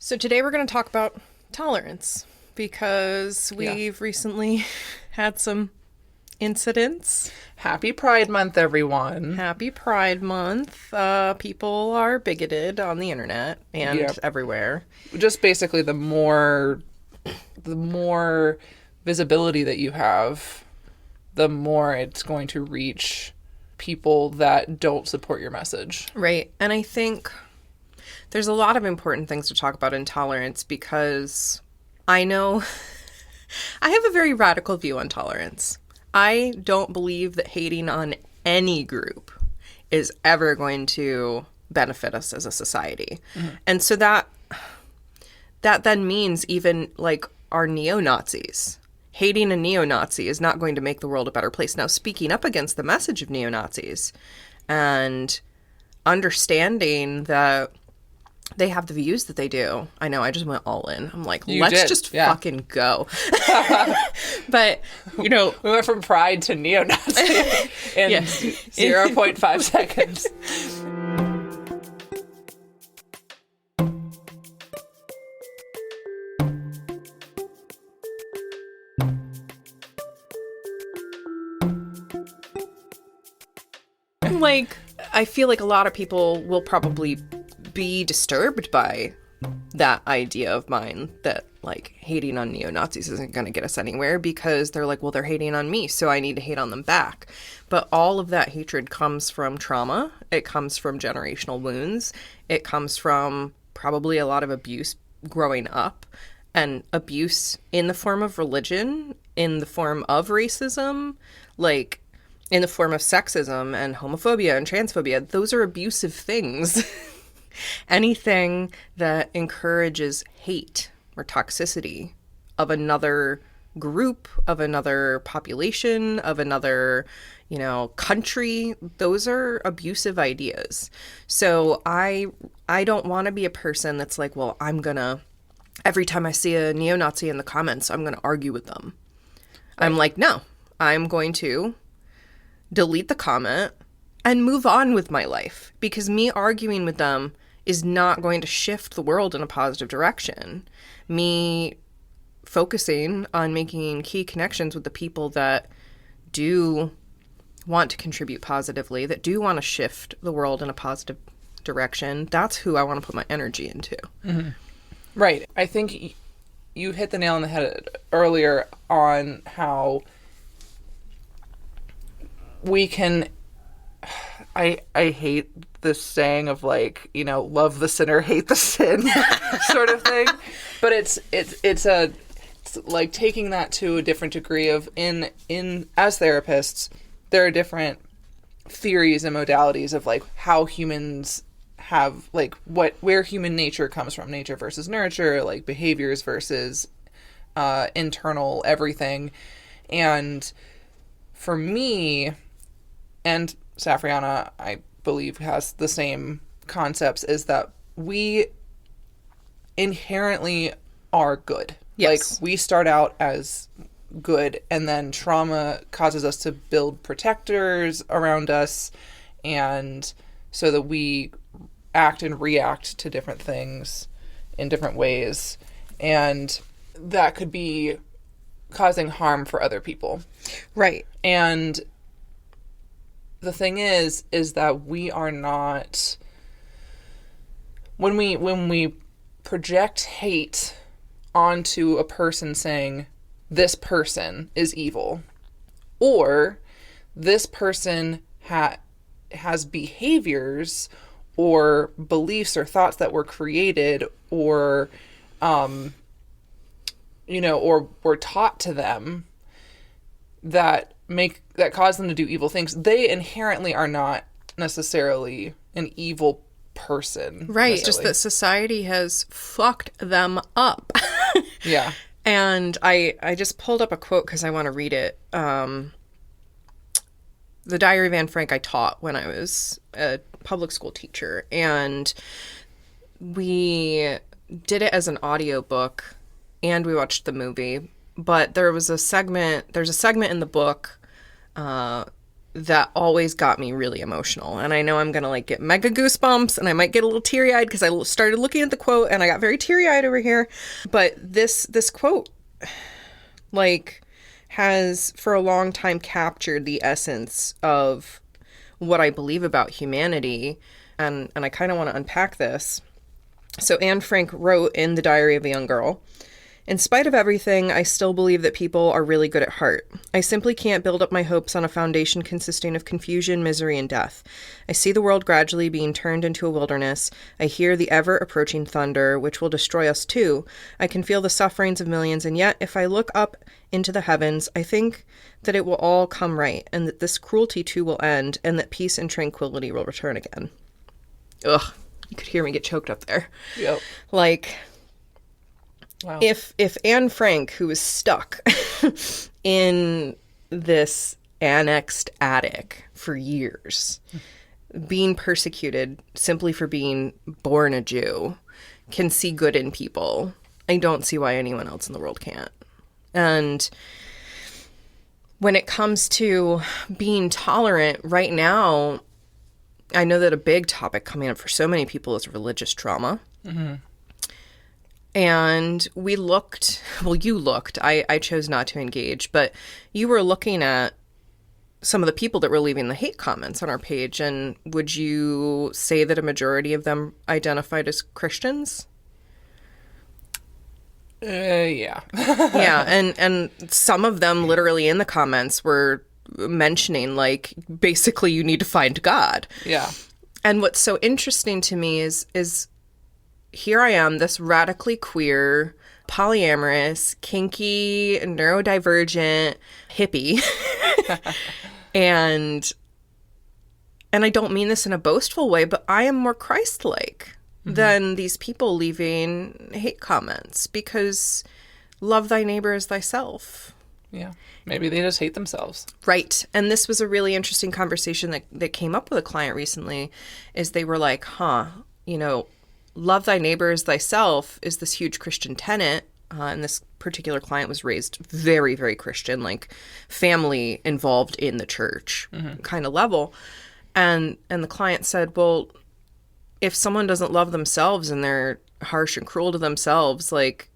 So today we're going to talk about tolerance because we've recently had some incidents. Happy Pride Month, everyone. Happy Pride Month. People are bigoted on the internet and everywhere. Just basically the more visibility that you have, the more it's going to reach people that don't support your message. Right. And I think there's a lot of important things to talk about in tolerance because I know I have a very radical view on tolerance. I don't believe that hating on any group is ever going to benefit us as a society. Mm-hmm. And so that then means even like our neo-Nazis. Hating a neo-Nazi is not going to make the world a better place. Now, speaking up against the message of neo-Nazis and understanding that they have the views that they do. I know, I just went all in. I'm like, let's just fucking go. But, you know. We went from pride to neo-Nazi in 0.5 seconds. Like, I feel like a lot of people will probably be disturbed by that idea of mine that like hating on neo-Nazis isn't going to get us anywhere because they're like, well, they're hating on me, so I need to hate on them back. But all of that hatred comes from trauma. It comes from generational wounds. It comes from probably a lot of abuse growing up, and abuse in the form of religion, in the form of racism, like in the form of sexism and homophobia and transphobia. Those are abusive things. Anything that encourages hate or toxicity of another group, of another population, of another, country, those are abusive ideas. So I don't want to be a person that's like, well, every time I see a neo-Nazi in the comments, I'm going to argue with them. Right. I'm like, no, I'm going to delete the comment and move on with my life, because me arguing with them is not going to shift the world in a positive direction. Me focusing on making key connections with the people that do want to contribute positively, that do want to shift the world in a positive direction, that's who I want to put my energy into. Mm-hmm. Right. I think you hit the nail on the head earlier on how we can... I hate this saying of like, love the sinner, hate the sin sort of thing. But it's like taking that to a different degree of in as therapists, there are different theories and modalities of like how humans have like where human nature comes from, nature versus nurture, like behaviors versus internal everything. And for me, and Safriana, I believe, has the same concepts, is that we inherently are good. Yes. Like, we start out as good, and then trauma causes us to build protectors around us, and so that we act and react to different things in different ways. And that could be causing harm for other people. Right. And the thing is that we are not, when we project hate onto a person saying this person is evil, or this person has behaviors or beliefs or thoughts that were created or or were taught to them that cause them to do evil things, they inherently are not necessarily an evil person. Right. Just that society has fucked them up. Yeah. And I just pulled up a quote because I want to read it. The Diary of Anne Frank I taught when I was a public school teacher, and we did it as an audiobook and we watched the movie. But there's a segment in the book that always got me really emotional. And I know I'm going to like get mega goosebumps and I might get a little teary-eyed because I started looking at the quote and I got very teary-eyed over here. But this quote like has for a long time captured the essence of what I believe about humanity. And I kind of want to unpack this. So Anne Frank wrote in The Diary of a Young Girl, "In spite of everything, I still believe that people are really good at heart. I simply can't build up my hopes on a foundation consisting of confusion, misery, and death. I see the world gradually being turned into a wilderness. I hear the ever-approaching thunder, which will destroy us too. I can feel the sufferings of millions, and yet, if I look up into the heavens, I think that it will all come right, and that this cruelty too will end, and that peace and tranquility will return again." Ugh, you could hear me get choked up there. Yep. Like... Wow. If Anne Frank, who was stuck in this annexed attic for years, being persecuted simply for being born a Jew, can see good in people, I don't see why anyone else in the world can't. And when it comes to being tolerant right now, I know that a big topic coming up for so many people is religious trauma. Mm-hmm. And we looked, well, you looked, I chose not to engage, but you were looking at some of the people that were leaving the hate comments on our page. And would you say that a majority of them identified as Christians? Yeah. Yeah. And some of them literally in the comments were mentioning, like, basically you need to find God. Yeah. And what's so interesting to me is here I am, this radically queer, polyamorous, kinky, neurodivergent hippie. and I don't mean this in a boastful way, but I am more Christ-like than these people leaving hate comments, because love thy neighbor as thyself. Yeah. Maybe they just hate themselves. Right. And this was a really interesting conversation that came up with a client recently, is they were like, love thy neighbor as thyself is this huge Christian tenet. And this particular client was raised very, very Christian, like family involved in the church kind of level. And the client said, well, if someone doesn't love themselves and they're harsh and cruel to themselves, like,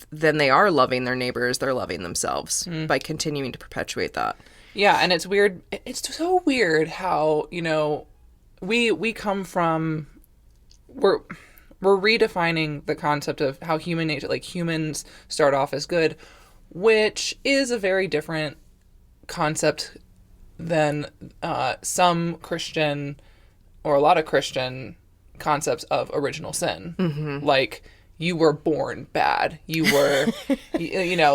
then they are loving their neighbors, they're loving themselves by continuing to perpetuate that. Yeah. And it's weird. It's so weird how, we come from, we're redefining the concept of how human nature, like humans start off as good, which is a very different concept than some Christian or a lot of Christian concepts of original sin. Mm-hmm. Like, you were born bad. You were,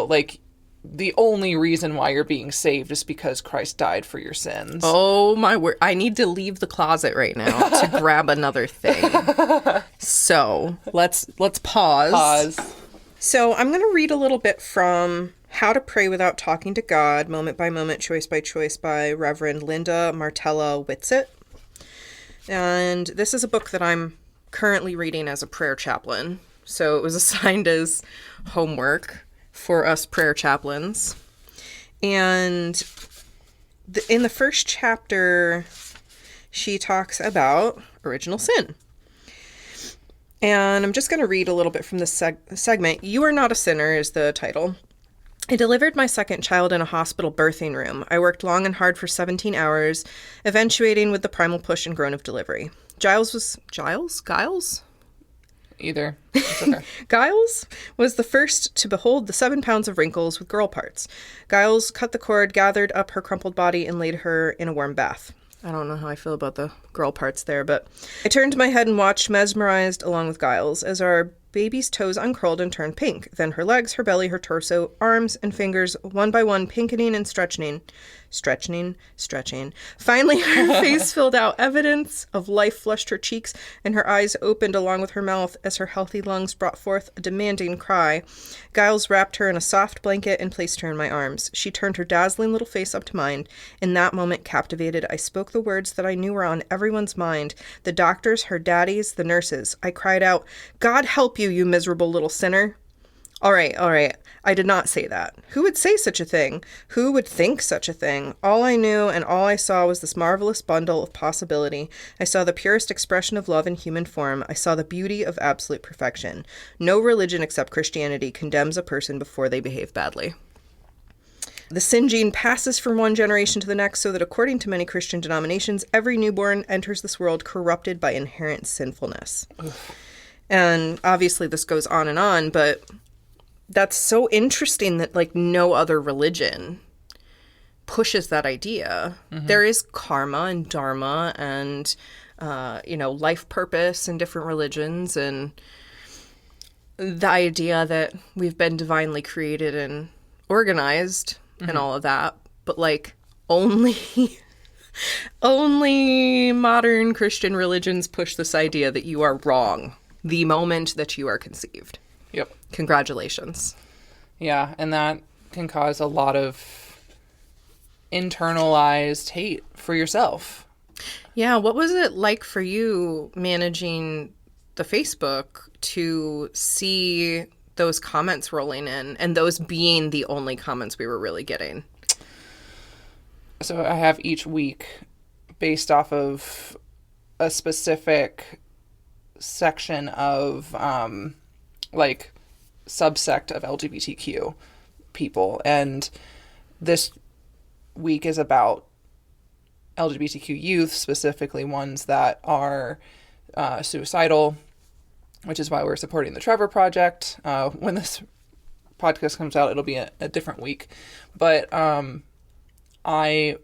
like, the only reason why you're being saved is because Christ died for your sins. Oh, my word. I need to leave the closet right now to grab another thing. So let's pause. So I'm going to read a little bit from How to Pray Without Talking to God, Moment by Moment, Choice by Choice by Reverend Linda Martella Whitsitt. And this is a book that I'm currently reading as a prayer chaplain. So it was assigned as homework for us prayer chaplains. And in the first chapter, she talks about original sin. And I'm just going to read a little bit from this segment. You Are Not a Sinner is the title. I delivered my second child in a hospital birthing room. I worked long and hard for 17 hours, eventuating with the primal push and groan of delivery. Giles? Either. It's okay. Giles was the first to behold the 7 pounds of wrinkles with girl parts. Giles cut the cord, gathered up her crumpled body, and laid her in a warm bath. I don't know how I feel about the girl parts there, but I turned my head and watched, mesmerized along with Giles, as our baby's toes uncurled and turned pink. Then her legs, her belly, her torso, arms, and fingers, one by one, pinkening and stretching. Finally, her face filled out. Evidence of life flushed her cheeks, and her eyes opened along with her mouth as her healthy lungs brought forth a demanding cry. Giles wrapped her in a soft blanket and placed her in my arms. She turned her dazzling little face up to mine. In that moment, captivated, I spoke the words that I knew were on everyone's mind. The doctors, her daddies, the nurses. I cried out, God help you, you miserable little sinner. All right, all right. I did not say that. Who would say such a thing? Who would think such a thing? All I knew and all I saw was this marvelous bundle of possibility. I saw the purest expression of love in human form. I saw the beauty of absolute perfection. No religion except Christianity condemns a person before they behave badly. The sin gene passes from one generation to the next, so that according to many Christian denominations, every newborn enters this world corrupted by inherent sinfulness. And obviously this goes on, but that's so interesting that, like, no other religion pushes that idea. Mm-hmm. There is karma and dharma and, life purpose in different religions, and the idea that we've been divinely created and organized and all of that. But, like, only modern Christian religions push this idea that you are wrong the moment that you are conceived. Yep. Congratulations. Yeah, and that can cause a lot of internalized hate for yourself. Yeah, what was it like for you managing the Facebook to see those comments rolling in and those being the only comments we were really getting? So I have each week based off of a specific section of subsect of LGBTQ people, and this week is about LGBTQ youth, specifically ones that are suicidal, which is why we're supporting the Trevor Project. When this podcast comes out, it'll be a different week, but my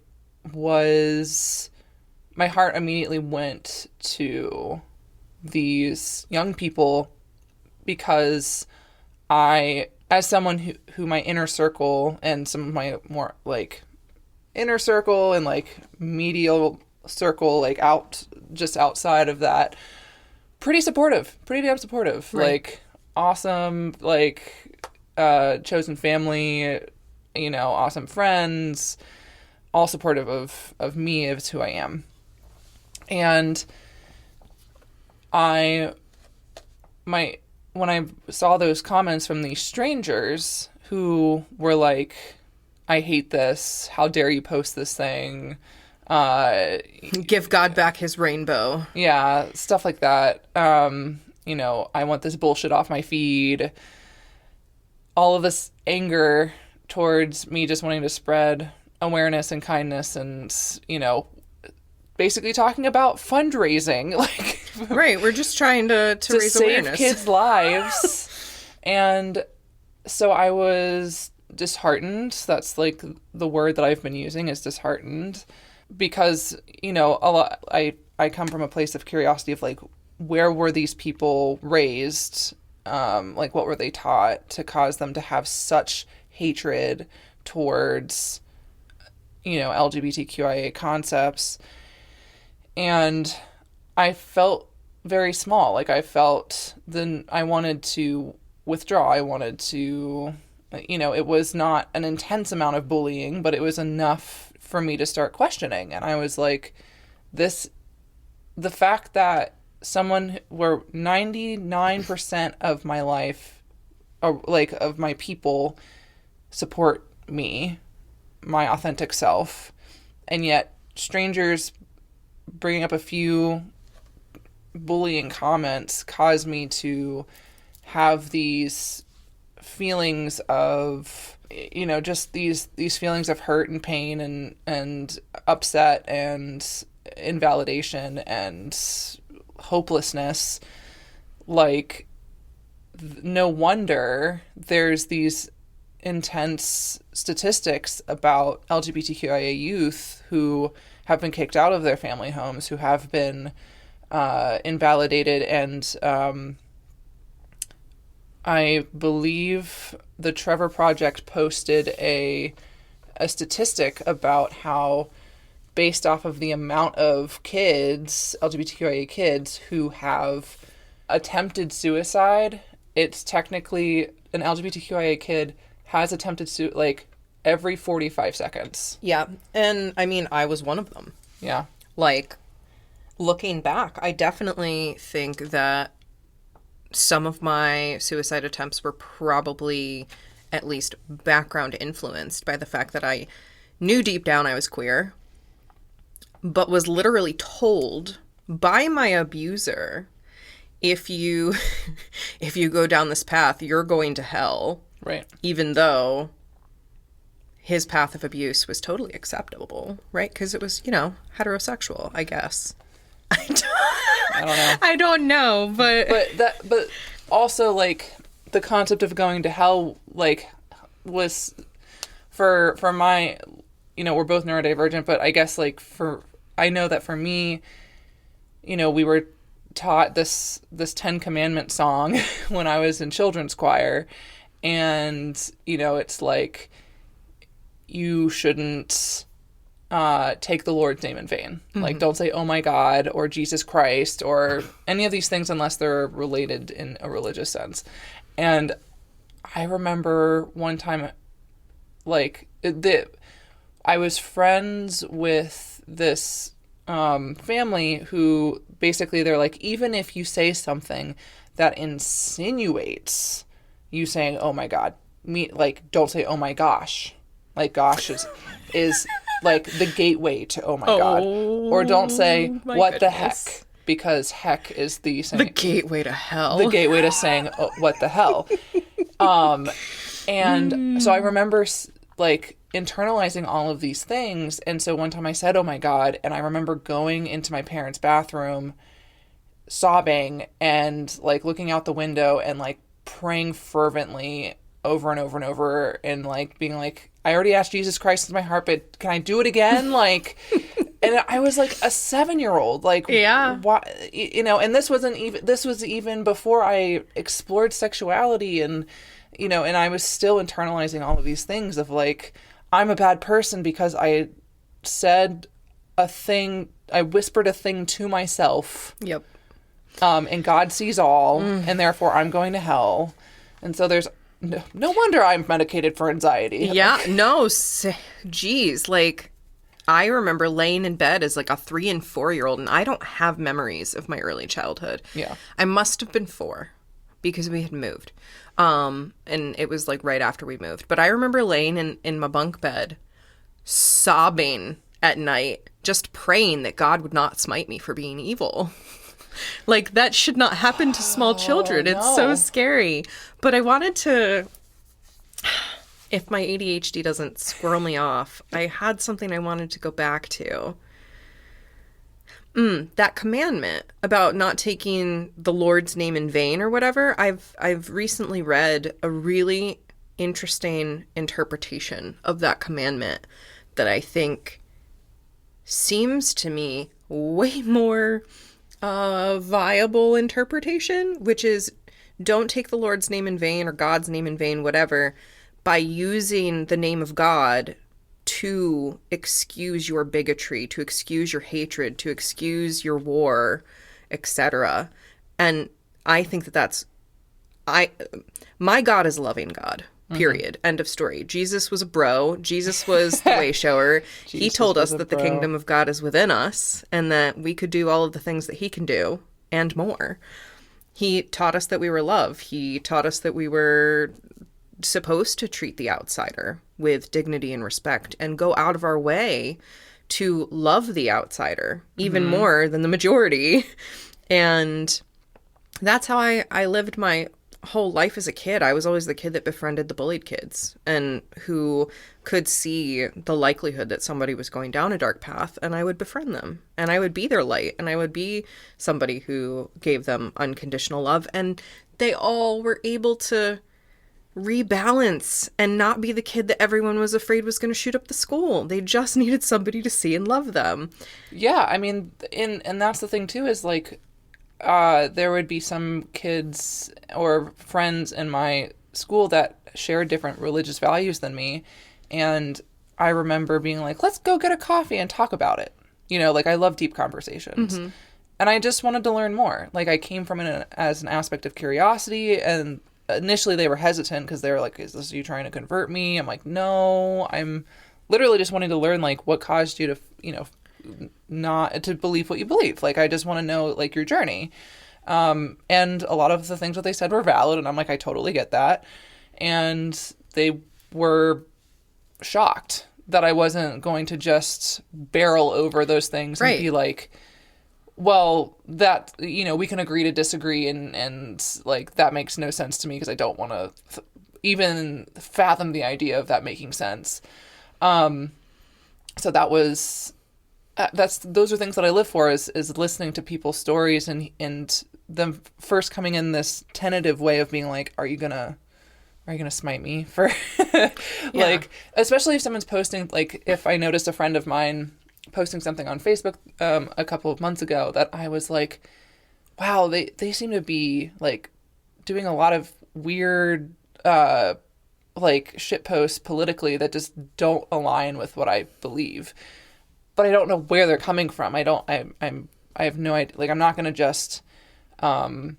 heart immediately went to these young people, because as someone who my inner circle and some of my more like inner circle and like medial circle, like outside of that, pretty damn supportive, right. Like awesome, like chosen family, awesome friends, all supportive of me as who I am. And when I saw those comments from these strangers who were like, I hate this, how dare you post this thing, give God back his rainbow. Yeah, stuff like that. I want this bullshit off my feed. All of this anger towards me just wanting to spread awareness and kindness and, basically talking about fundraising, like, right, we're just trying to raise save awareness, kids' lives. And so I was disheartened. That's like the word that I've been using, is disheartened, because I come from a place of curiosity of like, where were these people raised, like what were they taught to cause them to have such hatred towards LGBTQIA concepts. And I felt very small. Like, I felt then I wanted to withdraw. I wanted to, it was not an intense amount of bullying, but it was enough for me to start questioning. And I was like, the fact that someone where 99% of my life, or like of my people, support me, my authentic self, and yet strangers bringing up a few bullying comments caused me to have these feelings of, just these feelings of hurt and pain and upset and invalidation and hopelessness. Like, no wonder there's these intense statistics about LGBTQIA youth who have been kicked out of their family homes, who have been invalidated. And I believe the Trevor Project posted a statistic about how, based off of the amount of kids, LGBTQIA kids, who have attempted suicide, it's technically an LGBTQIA kid has attempted like every 45 seconds. Yeah. And I mean, I was one of them. Yeah. Like, looking back, I definitely think that some of my suicide attempts were probably at least background influenced by the fact that I knew deep down I was queer, but was literally told by my abuser, if you if you go down this path, you're going to hell. Right. Even though his path of abuse was totally acceptable, right? Because it was, heterosexual, I guess. I don't know. I don't know, but also, like, the concept of going to hell, like, was for my, we're both neurodivergent, but I guess, like, I know that for me, we were taught this 10 Commandment song when I was in children's choir, and, it's like, you shouldn't take the Lord's name in vain. Mm-hmm. Like, don't say, oh my God, or Jesus Christ, or any of these things unless they're related in a religious sense. And I remember one time, like, I was friends with this family who basically, they're like, even if you say something that insinuates you saying, oh my God, don't say, oh my gosh. Like, gosh is like the gateway to oh my God. Or don't say, what the heck, because heck is the gateway to hell. The gateway to saying, oh, what the hell. And so I remember, like, internalizing all of these things. And so one time I said, oh my God, and I remember going into my parents' bathroom, sobbing, and, like, looking out the window and, like, praying fervently over and over and over, and, like, being like, I already asked Jesus Christ in my heart, but can I do it again? Like, and I was like a 7-year-old, like, yeah, why, and this was even before I explored sexuality, and, and I was still internalizing all of these things of, like, I'm a bad person because I said a thing, I whispered a thing to myself. Yep. And God sees all, and therefore I'm going to hell. And so there's no wonder I'm medicated for anxiety. Yeah, no, geez, like, I remember laying in bed as, like, a 3 and 4-year-old, and I don't have memories of my early childhood. Yeah. I must have been 4 because we had moved. And it was, like, right after we moved. But I remember laying in my bunk bed, sobbing at night, just praying that God would not smite me for being evil. Like, that should not happen to small children. No. It's so scary. But I wanted to, if my ADHD doesn't squirrel me off, I had something I wanted to go back to. That commandment about not taking the Lord's name in vain or whatever. I've recently read a really interesting interpretation of that commandment that I think seems to me way more viable interpretation, which is, don't take the Lord's name in vain or God's name in vain, whatever, by using the name of God to excuse your bigotry, to excuse your hatred, to excuse your war, etc. And I think my God is a loving God. Period. Mm-hmm. End of story. Jesus was a bro. Jesus was the way shower. He told us that the kingdom of God is within us and that we could do all of the things that he can do and more. He taught us that we were love. He taught us that we were supposed to treat the outsider with dignity and respect and go out of our way to love the outsider even more than the majority. And that's how I lived my whole life as a kid. I was always the kid that befriended the bullied kids and who could see the likelihood that somebody was going down a dark path, and I would befriend them and I would be their light and I would be somebody who gave them unconditional love, and they all were able to rebalance and not be the kid that everyone was afraid was going to shoot up the school. They just needed somebody to see and love them. Yeah, I mean, and that's the thing too, is like there would be some kids or friends in my school that shared different religious values than me. And I remember being like, let's go get a coffee and talk about it. Like, I love deep conversations. Mm-hmm. And I just wanted to learn more. Like, I came from it as an aspect of curiosity. And initially they were hesitant because they were like, is this you trying to convert me? I'm like, no, I'm literally just wanting to learn, like, what caused you to, not to believe what you believe. Like, I just want to know, like, your journey. And a lot of the things that they said were valid, and I'm like, I totally get that. And they were shocked that I wasn't going to just barrel over those things and be like, well, that, you know, we can agree to disagree, and like, that makes no sense to me because I don't want to even fathom the idea of that making sense. So that was, those are things that I live for, is listening to people's stories and them first coming in this tentative way of being like, are you gonna smite me for like, especially if someone's posting, like, if I noticed a friend of mine posting something on Facebook a couple of months ago that I was like, wow, they seem to be like doing a lot of weird like shit posts politically that just don't align with what I believe, but I don't know where they're coming from. I have no idea. Like, I'm not gonna just go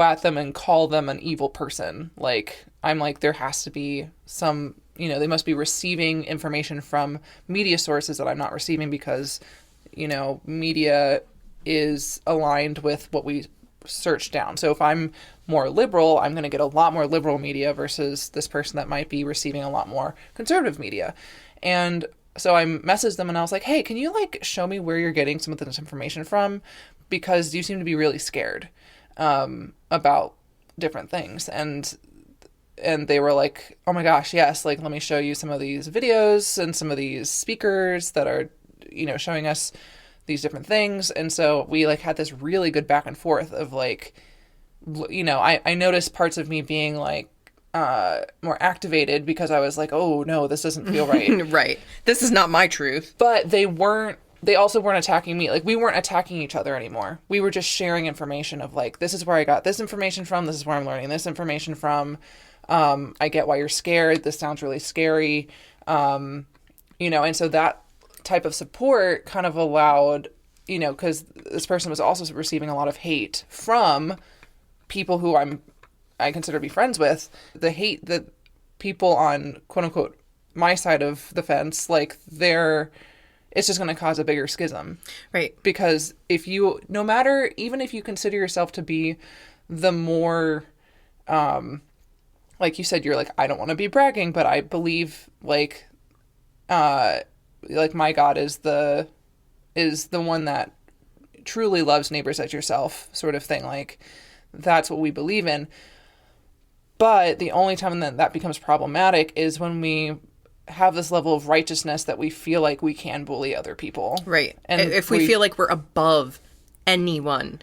at them and call them an evil person. Like, I'm like, there has to be some, you know, they must be receiving information from media sources that I'm not receiving because, you know, media is aligned with what we search down. So if I'm more liberal, I'm going to get a lot more liberal media versus this person that might be receiving a lot more conservative media. And so I messaged them and I was like, hey, can you like show me where you're getting some of this information from? Because you seem to be really scared about different things. And they were like, oh my gosh, yes, like, let me show you some of these videos and some of these speakers that are, you know, showing us these different things. And so we like had this really good back and forth of like, you know, I noticed parts of me being like more activated because I was like, oh no, this doesn't feel right. Right. This is not my truth. But they also weren't attacking me. Like, we weren't attacking each other anymore. We were just sharing information of like, this is where I got this information from. This is where I'm learning this information from. I get why you're scared. This sounds really scary. You know, and so that type of support kind of allowed, you know, because this person was also receiving a lot of hate from people who I consider to be friends with. The hate that people on quote unquote my side of the fence, like, it's just going to cause a bigger schism. Right. Because no matter, even if you consider yourself to be the more, like you said, you're like, I don't want to be bragging, but I believe like my God is the one that truly loves neighbors as yourself, sort of thing. Like, that's what we believe in. But the only time that becomes problematic is when we have this level of righteousness that we feel like we can bully other people. Right. And if we feel like we're above anyone,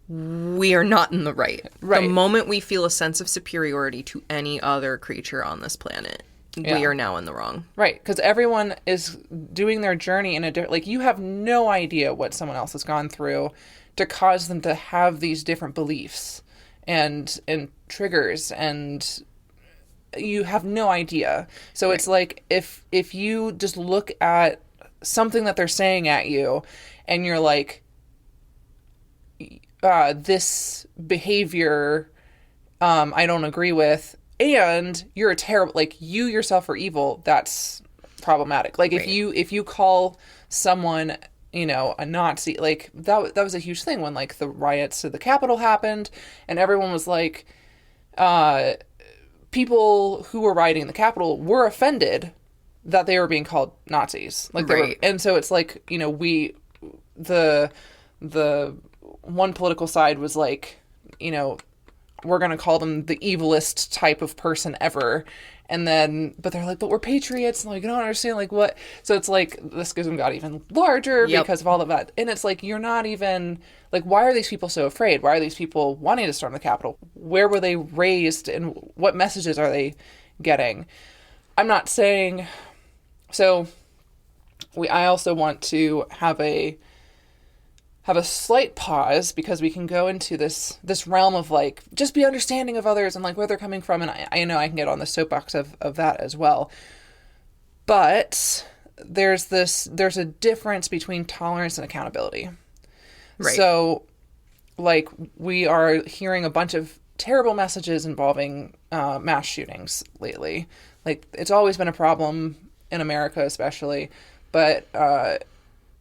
we are not in the right. Right. The moment we feel a sense of superiority to any other creature on this planet, we are now in the wrong. Right. Because everyone is doing their journey in like, you have no idea what someone else has gone through to cause them to have these different beliefs and triggers, and you have no idea. So It's like, if you just look at something that they're saying at you and you're like, this behavior I don't agree with, and you're a terrible, like, you yourself are evil, that's problematic. Like, if you call someone, you know, a Nazi, like, that was a huge thing when like the riots to the Capitol happened and everyone was like, people who were rioting in the Capitol were offended that they were being called Nazis. Like, and so it's like, you know, the one political side was like, you know, we're going to call them the evilest type of person ever. And then, but they're like, but we're patriots. And like, you don't understand, like, what? So it's like, the schism got even larger because of all of that. And it's like, you're not even, like, why are these people so afraid? Why are these people wanting to storm the Capitol? Where were they raised and what messages are they getting? I'm not saying, so I also want to have a slight pause, because we can go into this realm of like, just be understanding of others and like where they're coming from. And I know I can get on the soapbox of that as well. But there's a difference between tolerance and accountability. Right. So like, we are hearing a bunch of terrible messages involving mass shootings lately. Like, it's always been a problem in America, especially, but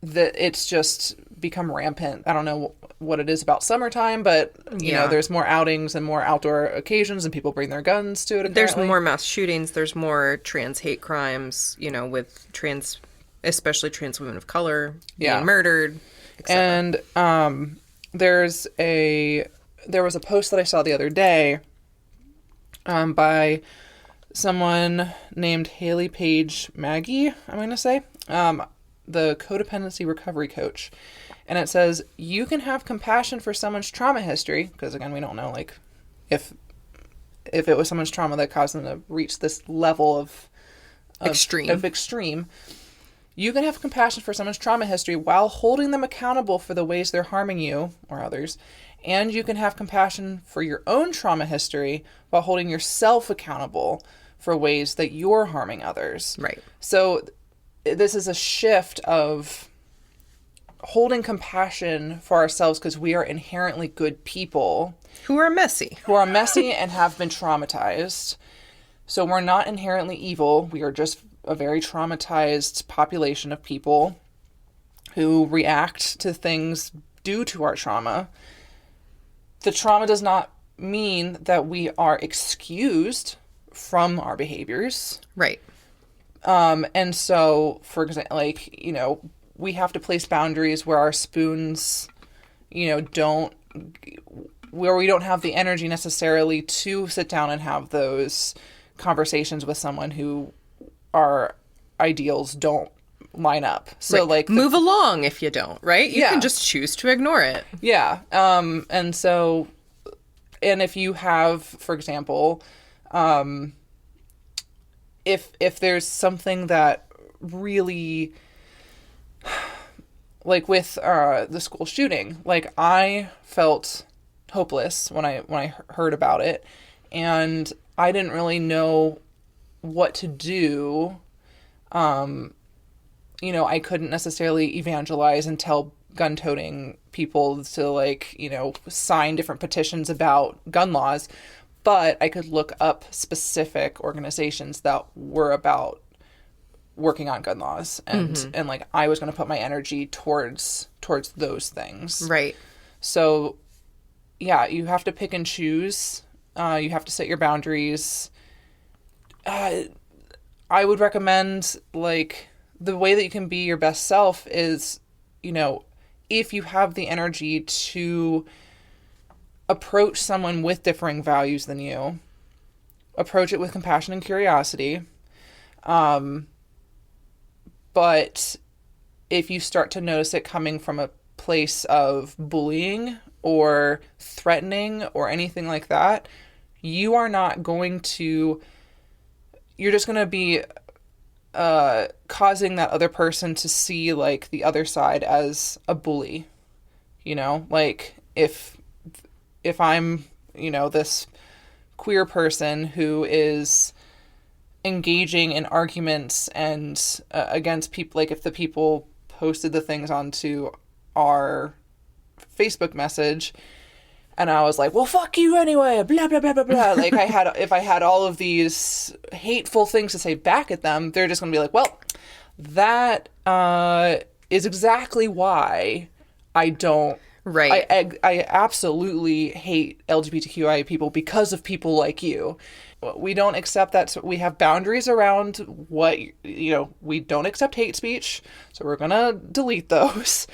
that it's just become rampant. I don't know what it is about summertime, but you know, there's more outings and more outdoor occasions, and people bring their guns to it. Apparently. There's more mass shootings. There's more trans hate crimes. You know, with especially trans women of color being murdered. And there was a post that I saw the other day by someone named Haley Page Maggie, I'm going to say, the codependency recovery coach. And it says, you can have compassion for someone's trauma history, because again, we don't know like if it was someone's trauma that caused them to reach this level of extreme. You can have compassion for someone's trauma history while holding them accountable for the ways they're harming you or others. And you can have compassion for your own trauma history while holding yourself accountable for ways that you're harming others. Right. So this is a shift of holding compassion for ourselves because we are inherently good people. Who are messy. And have been traumatized. So we're not inherently evil. We are just a very traumatized population of people who react to things due to our trauma. The trauma does not mean that we are excused from our behaviors. Right. And so, for example, like, you know, we have to place boundaries where our spoons, you know, where we don't have the energy necessarily to sit down and have those conversations with someone who our ideals don't line up. So like move along if you don't, right? You can just choose to ignore it. Yeah. And so, and if you have, for example, if there's something that really, like with the school shooting, like I felt hopeless when I heard about it, and I didn't really know what to do. You know, I couldn't necessarily evangelize and tell gun-toting people to, like, you know, sign different petitions about gun laws, but I could look up specific organizations that were about working on gun laws, and like I was going to put my energy towards those things. Right. So, yeah, you have to pick and choose. You have to set your boundaries. I would recommend, like, the way that you can be your best self is, you know, if you have the energy to approach someone with differing values than you, approach it with compassion and curiosity. But if you start to notice it coming from a place of bullying or threatening or anything like that, you're just going to be causing that other person to see, like, the other side as a bully. You know, like, if I'm, you know, this queer person who is engaging in arguments and against people, like if the people posted the things onto our Facebook message and I was like, well, fuck you anyway, blah, blah, blah, blah, blah. Like, if I had all of these hateful things to say back at them, they're just going to be like, well, that is exactly why I don't. Right. I absolutely hate LGBTQIA people because of people like you. We don't accept that. So we have boundaries around what, you know, we don't accept hate speech. So we're going to delete those.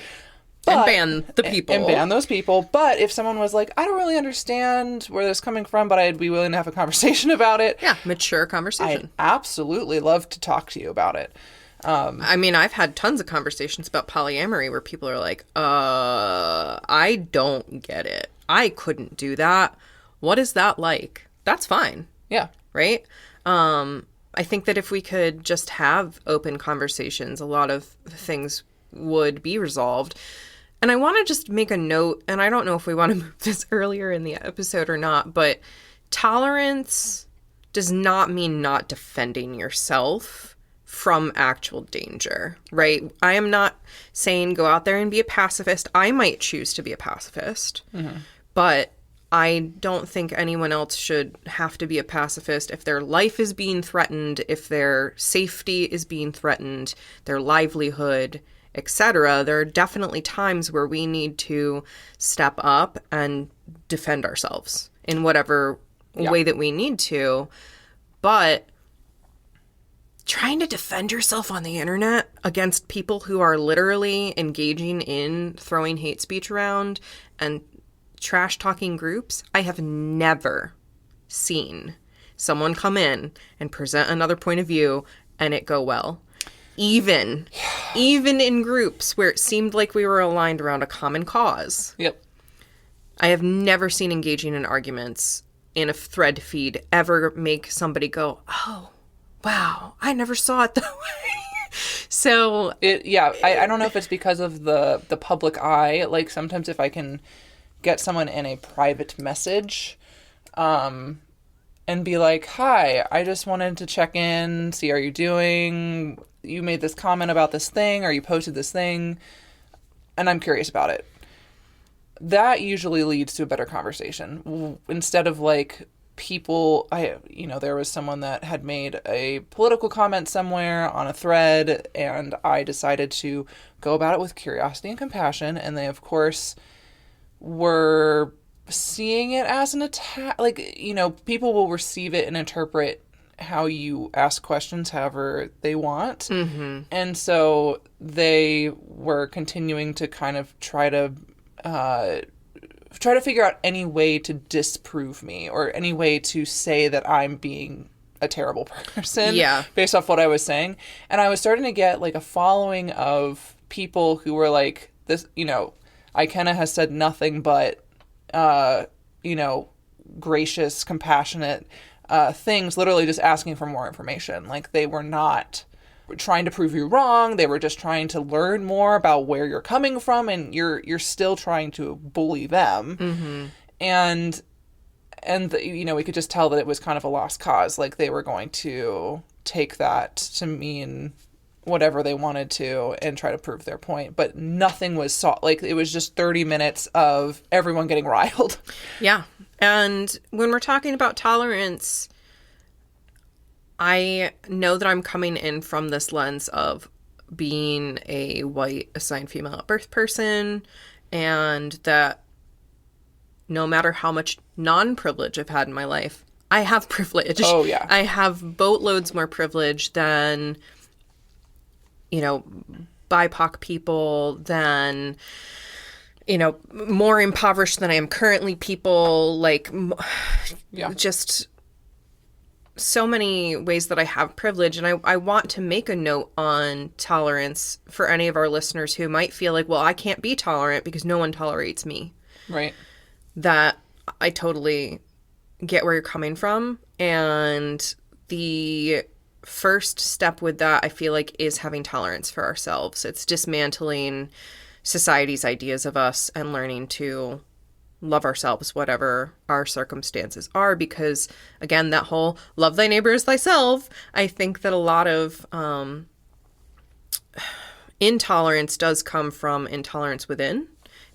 And ban the people. And ban those people. But if someone was like, I don't really understand where this is coming from, but I'd be willing to have a conversation about it. Yeah, mature conversation. I'd absolutely love to talk to you about it. I mean, I've had tons of conversations about polyamory where people are like, I don't get it. I couldn't do that. What is that like? That's fine. Yeah. Right? I think that if we could just have open conversations, a lot of things would be resolved. And I want to just make a note, and I don't know if we want to move this earlier in the episode or not, but tolerance does not mean not defending yourself from actual danger, right? I am not saying go out there and be a pacifist. I might choose to be a pacifist, but I don't think anyone else should have to be a pacifist if their life is being threatened, if their safety is being threatened, their livelihood, etc., there are definitely times where we need to step up and defend ourselves in whatever way that we need to. But trying to defend yourself on the internet against people who are literally engaging in throwing hate speech around and trash talking groups, I have never seen someone come in and present another point of view and it go well. Even in groups where it seemed like we were aligned around a common cause. Yep. I have never seen engaging in arguments in a thread feed ever make somebody go, oh, wow, I never saw it that way. So I don't know if it's because of the public eye. Like, sometimes if I can get someone in a private message, and be like, hi, I just wanted to check in, see how you're doing. You made this comment about this thing, or you posted this thing, and I'm curious about it. That usually leads to a better conversation. Instead of like people, there was someone that had made a political comment somewhere on a thread, and I decided to go about it with curiosity and compassion, and they, of course, were seeing it as an attack. Like, people will receive it and interpret how you ask questions however they want. Mm-hmm. And so they were continuing to kind of try to figure out any way to disprove me, or any way to say that I'm being a terrible person based off what I was saying. And I was starting to get like a following of people who were like, this, Ikenna has said nothing but, gracious, compassionate things, literally just asking for more information. Like, they were not trying to prove you wrong. They were just trying to learn more about where you're coming from, and you're still trying to bully them. Mm-hmm. And we could just tell that it was kind of a lost cause. Like, they were going to take that to mean whatever they wanted to and try to prove their point, but nothing was sought. Like, it was just 30 minutes of everyone getting riled. Yeah. And when we're talking about tolerance, I know that I'm coming in from this lens of being a white assigned female at birth person, and that no matter how much non-privilege I've had in my life, I have privilege. Oh, yeah. I have boatloads more privilege than, BIPOC people, than, more impoverished than I am currently people, like, just so many ways that I have privilege. And I want to make a note on tolerance for any of our listeners who might feel like, well, I can't be tolerant because no one tolerates me. Right. That I totally get where you're coming from. And the first step with that, I feel like, is having tolerance for ourselves. It's dismantling society's ideas of us and learning to love ourselves, whatever our circumstances are. Because, again, that whole love thy neighbor as thyself, I think that a lot of intolerance does come from intolerance within,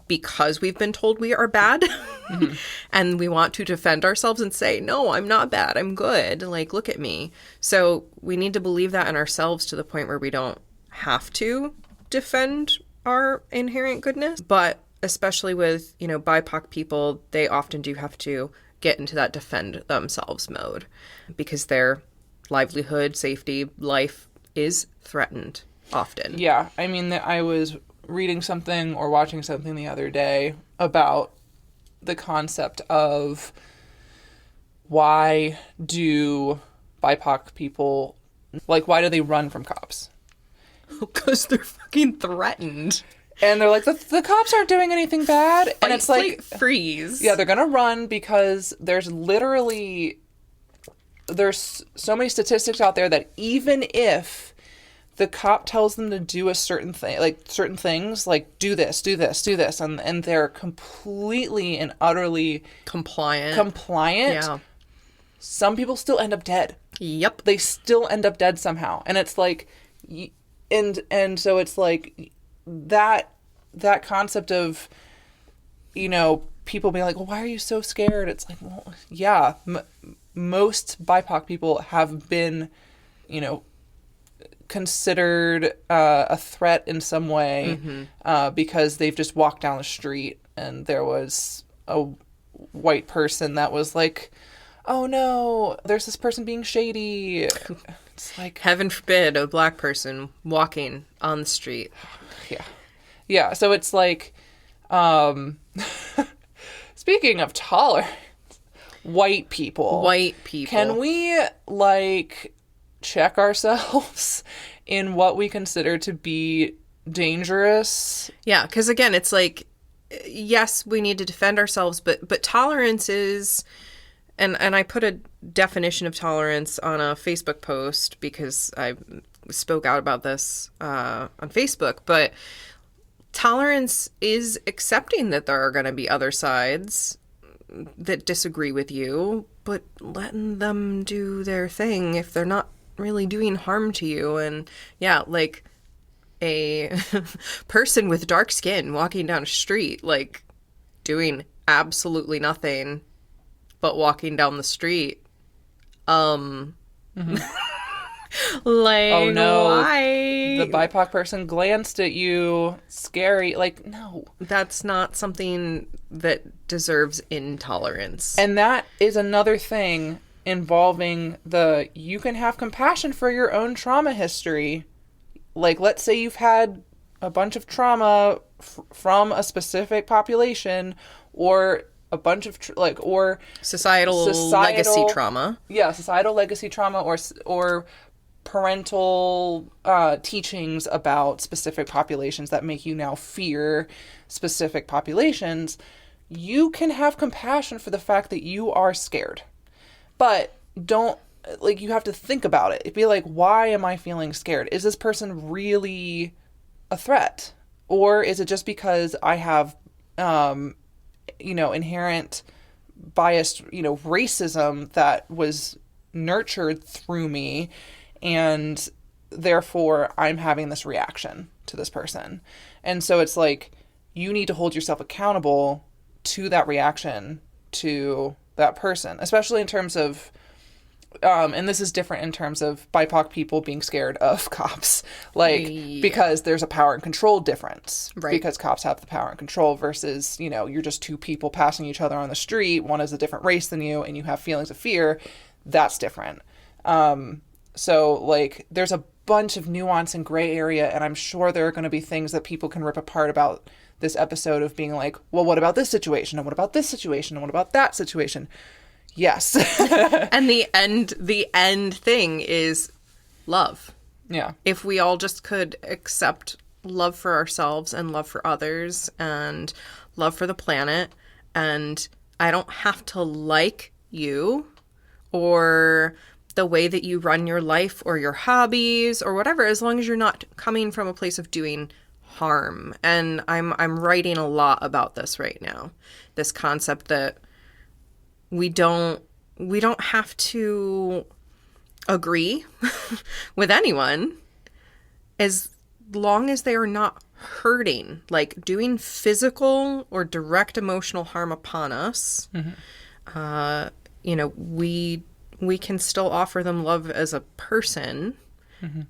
because we've been told we are bad. Mm-hmm. And we want to defend ourselves and say, no, I'm not bad, I'm good, like, look at me. So we need to believe that in ourselves to the point where we don't have to defend our inherent goodness. But especially with, BIPOC people, they often do have to get into that defend themselves mode because their livelihood, safety, life is threatened often. Yeah. I mean, I was reading something or watching something the other day about the concept of why do BIPOC people, like, why do they run from cops? Because they're fucking threatened. And they're like, the cops aren't doing anything bad. And it's like, freeze. Yeah, they're going to run because there's so many statistics out there that even if the cop tells them to do a certain thing, like certain things, like do this, and they're completely and utterly compliant. Yeah. Some people still end up dead. Yep. They still end up dead somehow. And it's like, and so it's like that concept of, people being like, well, why are you so scared? It's like, well, yeah, most BIPOC people have been, considered a threat in some way because they've just walked down the street and there was a white person that was like, oh no, there's this person being shady. It's like, heaven forbid a black person walking on the street. Yeah. So it's like, speaking of tolerance, white people, can we like check ourselves in what we consider to be dangerous? Yeah, because again, it's like, yes, we need to defend ourselves, but tolerance is, and I put a definition of tolerance on a Facebook post because I spoke out about this on Facebook, but tolerance is accepting that there are going to be other sides that disagree with you, but letting them do their thing if they're not really doing harm to you. And yeah, like a person with dark skin walking down a street, like doing absolutely nothing but walking down the street. Like, oh no, why? the BIPOC person glanced at you, scary. Like, no, that's not something that deserves intolerance. And that is another thing involving you can have compassion for your own trauma history. Like, let's say you've had a bunch of trauma from a specific population, or a bunch of or societal legacy trauma. Yeah, societal legacy trauma, or parental teachings about specific populations that make you now fear specific populations. You can have compassion for the fact that you are scared, but don't, like, you have to think about it. It'd be like, why am I feeling scared? Is this person really a threat? Or is it just because I have, inherent biased, racism that was nurtured through me, and therefore I'm having this reaction to this person? And so it's like, you need to hold yourself accountable to that reaction to that person, especially in terms of, and this is different in terms of BIPOC people being scared of cops, because there's a power and control difference, right? Because cops have the power and control versus, you're just two people passing each other on the street. One is a different race than you, and you have feelings of fear. That's different. So like, there's a bunch of nuance and gray area, and I'm sure there are going to be things that people can rip apart about this episode of being like, well, what about this situation? And what about this situation? And what about that situation? Yes. And the end thing is love. Yeah. If we all just could accept love for ourselves and love for others and love for the planet, and I don't have to like you or the way that you run your life or your hobbies or whatever, as long as you're not coming from a place of doing harm. And I'm writing a lot about this right now. This concept that we don't have to agree with anyone as long as they are not hurting, like doing physical or direct emotional harm upon us. We can still offer them love as a person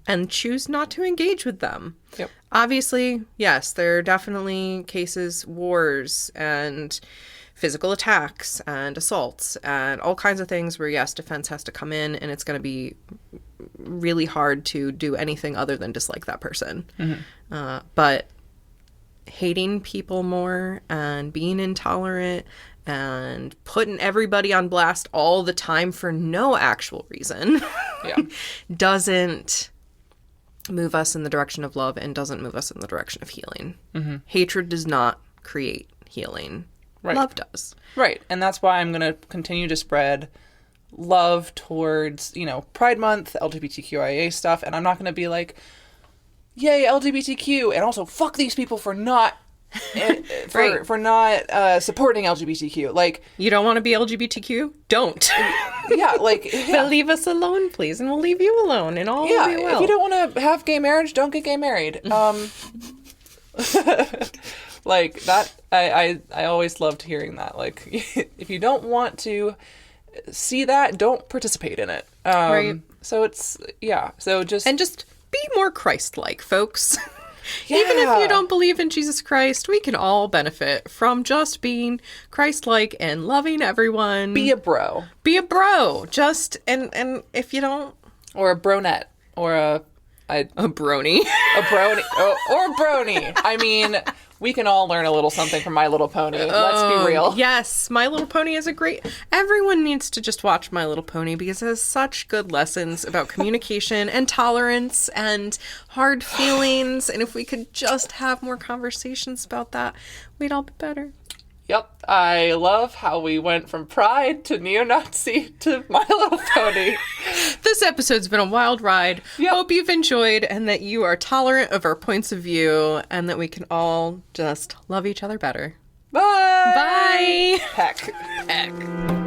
and choose not to engage with them. Yep. Obviously, yes, there are definitely cases, wars and physical attacks and assaults and all kinds of things where, yes, defense has to come in, and it's going to be really hard to do anything other than dislike that person. But hating people more and being intolerant and putting everybody on blast all the time for no actual reason doesn't move us in the direction of love and doesn't move us in the direction of healing. Hatred does not create healing. Right. Love does. Right. And that's why I'm going to continue to spread love towards, Pride Month, LGBTQIA stuff. And I'm not going to be like, yay, LGBTQ. And also fuck these people for not for not supporting LGBTQ. Like, you don't want to be LGBTQ? Don't. Yeah, like, but leave us alone, please, and we'll leave you alone, and all will be well. If you don't want to have gay marriage, don't get gay married. Like that, I always loved hearing that. Like, if you don't want to see that, don't participate in it. Right. So it's, so just be more Christ-like, folks. Even if you don't believe in Jesus Christ, we can all benefit from just being Christ-like and loving everyone. Be a bro. Be a bro. Just, and if you don't... Or a bronette. Or a brony. A brony. Or a brony. I mean, we can all learn a little something from My Little Pony. Let's be real. Yes, My Little Pony is a great... Everyone needs to just watch My Little Pony because it has such good lessons about communication and tolerance and hard feelings. And if we could just have more conversations about that, we'd all be better. Yep. I love how we went from Pride to neo-Nazi to My Little Pony. This episode's been a wild ride. Yep. Hope you've enjoyed and that you are tolerant of our points of view and that we can all just love each other better. Bye. Bye. Heck. Heck.